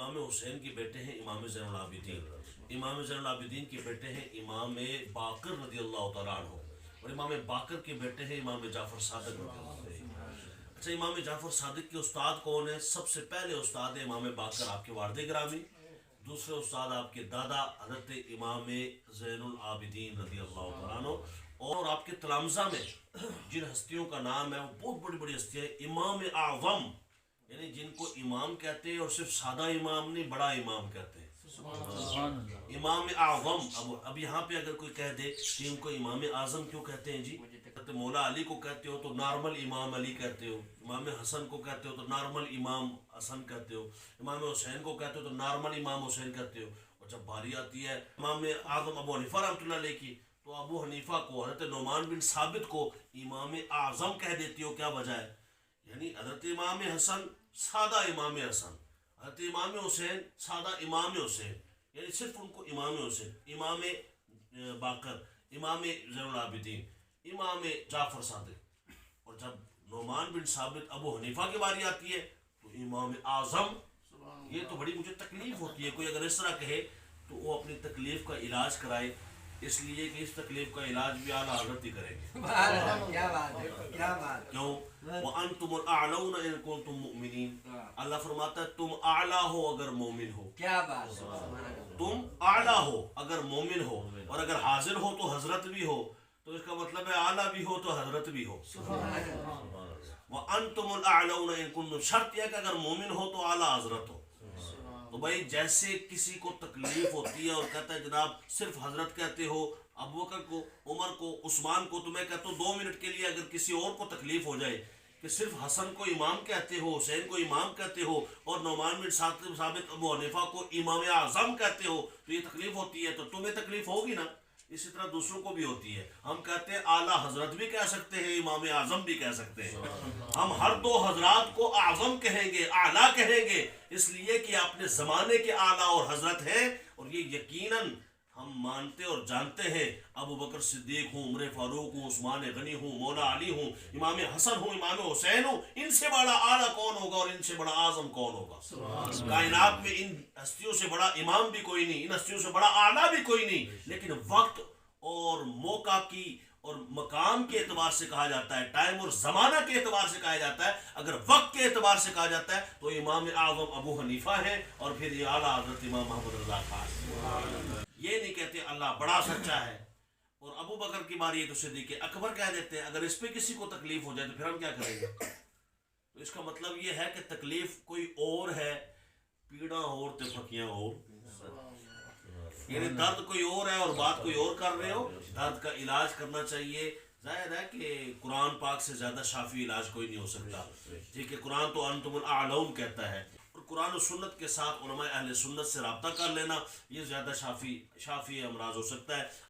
امام حسین کے بیٹے ہیں امام زین العابدین، امام زین العابدین کے بیٹے ہیں امام باقر رضی اللہ تعالیٰ عنہ، اور امام باقر کے بیٹے ہیں امام جعفر صادق رضی اللہ عنہ۔ اچھا، امام جعفر صادق کے استاد کون ہیں؟ سب سے پہلے استاد ہیں امام باقر آپ کے والد گرامی، دوسرے استاد آپ کے دادا حضرت امام زین العابدین رضی اللہ تعالیٰ عنہ، اور آپ کے تلامذہ میں جن ہستیوں کا نام ہے وہ بہت بڑی بڑی ہستیاں ہیں۔ امام اعظم یعنی جن کو امام کہتے ہیں، اور صرف سادہ امام نہیں، بڑا امام کہتے ہیں، امام اعظم۔ اب یہاں پہ اگر کوئی کہہ دے کہ ان کو امام اعظم کیوں کہتے ہیں جی، مولا علی کو کہتے ہو تو نارمل امام علی کہتے ہو، امام حسن کو کہتے ہو تو نارمل امام حسن کہتے ہو، امام حسین کو کہتے ہو تو نارمل امام حسین کہتے ہو، اور جب باری آتی ہے امام اعظم ابو حنیفہ رحمۃ اللہ علیہ کی، تو ابو حنیفہ کو حضرت نعمان بن ثابت کو امام اعظم کہہ دیتی ہو، کیا وجہ ہے؟ یعنی حضرت امام حسن سادہ امام حسن، حضرت امام حسین سادہ امام حسین، یعنی صرف ان کو امام حسین، امام باقر، امام زین العابدین، امام جعفر صادق، اور جب نعمان بن ثابت ابو حنیفہ کی باری آتی ہے تو امام اعظم۔ یہ تو بڑی مجھے تکلیف ہوتی ہے، کوئی اگر اس طرح کہے تو وہ اپنی تکلیف کا علاج کرائے، اس لیے کہ اس تکلیف کا علاج بھی اعلیٰ حضرت ہی کریں گے۔ کیا بات ہے، کیا بات۔ کیوں؟ وَأَنْتُمُ الْأَعْلَوْنَ إِن كُنْتُم مُؤْمِنِينَ، اللہ فرماتا ہے تم اعلیٰ ہو اگر مومن ہو، کیا بات، تم اعلیٰ ہو اگر مومن ہو، اور اگر حاضر ہو تو حضرت بھی ہو، تو اس کا مطلب ہے اعلیٰ بھی ہو تو حضرت بھی ہو۔ وَأَنْتُمُ الْأَعْلَوْنَ إِن كُنْتُم، شرط یہ کہ اگر مومن ہو تو اعلیٰ حضرت ہو۔ تو بھائی جیسے کسی کو تکلیف ہوتی ہے اور کہتا ہے جناب صرف حضرت کہتے ہو، ابو بکر کو، عمر کو، عثمان کو، تو میں کہتا ہوں 2 منٹ کے لیے اگر کسی اور کو تکلیف ہو جائے کہ صرف حسن کو امام کہتے ہو، حسین کو امام کہتے ہو، اور نعمان بن ثابت ابو حنیفہ کو امام اعظم کہتے ہو، تو یہ تکلیف ہوتی ہے، تو تمہیں تکلیف ہوگی نا، اسی طرح دوسروں کو بھی ہوتی ہے۔ ہم کہتے ہیں اعلیٰ حضرت بھی کہہ سکتے ہیں، امام اعظم بھی کہہ سکتے ہیں، ہم ہر 2 حضرات کو اعظم کہیں گے، اعلیٰ کہیں گے، اس لیے کہ اپنے زمانے کے اعلیٰ اور حضرت ہیں، اور یہ یقیناً ہم مانتے اور جانتے ہیں۔ ابو بکر صدیق ہوں، عمر فاروق ہوں، عثمان غنی ہوں، مولا علی ہوں، امام حسن ہوں، امام حسین ہوں، ان سے بڑا اعلیٰ کون ہوگا اور ان سے بڑا اعظم کون ہوگا؟ کائنات میں ان ہستیوں سے بڑا امام بھی کوئی نہیں، ان ہستیوں سے بڑا اعلیٰ بھی کوئی نہیں، لیکن وقت اور موقع کی اور مقام کے اعتبار سے کہا جاتا ہے، ٹائم اور زمانہ کے اعتبار سے کہا جاتا ہے۔ اگر وقت کے اعتبار سے کہا جاتا ہے تو امام اعظم ابو حنیفہ ہیں، اور پھر یہ اعلیٰ حضرت امام محمد رضا خان۔ یہ نہیں کہتے اللہ بڑا سچا ہے، اور ابو بکر کی باری ہے تو صدیق اکبر کہہ دیتے ہیں۔ اگر اس پہ کسی کو تکلیف ہو جائے تو پھر ہم کیا کریں گے؟ تو اس کا مطلب یہ ہے کہ تکلیف کوئی اور ہے، پیڑاں اور تے پھکیاں اور، یعنی درد کوئی اور ہے اور بات کوئی اور کر رہے ہو۔ درد کا علاج کرنا چاہیے۔ ظاہر ہے کہ قرآن پاک سے زیادہ شافی علاج کوئی نہیں ہو سکتا، ٹھیک ہے؟ قرآن تو انتم الاعلون کہتا ہے، اور قرآن و سنت کے ساتھ علماء اہل سنت سے رابطہ کر لینا یہ زیادہ شافی امراض ہو سکتا ہے۔